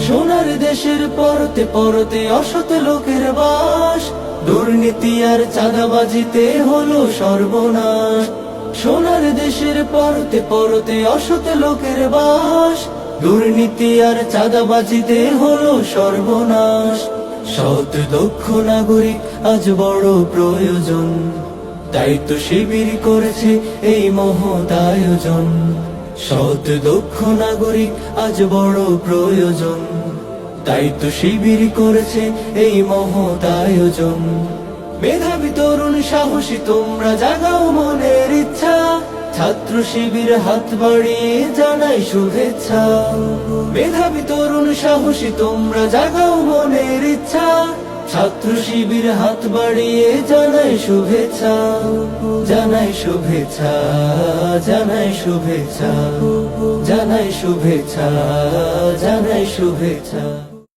সোনার দেশের পরতে পরতে অসৎ লোকের বাস, দুর্নীতি আর চাঁদাবাজিতে হলো সর্বনাশ। সোনার দেশের পরতে পরতে অসৎ লোকের বাস, দুর্নীতি আর চাঁদাবাজিতে হলো সর্বনাশ। সৎ দক্ষ নাগরিক আজ বড় প্রয়োজন, তাই তো শিবির করেছে এই মহৎ আয়োজন। সৎ দক্ষ নাগরিক আজ বড় প্রয়োজন, তাই তো শিবির করেছে এই মহৎ আয়োজন। মেধাবী তরুণ সাহসী তোমরা জাগাও মনের ইচ্ছা, ছাত্র শিবির হাত বাড়িয়ে জানাই শুভেচ্ছা। মেধাবী তরুণ সাহসী তোমরা জাগাও মনের ইচ্ছা, ছাত্র শিবির হাত বাড়িয়ে জানাই শুভেচ্ছা। জানাই শুভেচ্ছা, জানাই শুভেচ্ছা, জানাই শুভেচ্ছা, জানাই শুভেচ্ছা।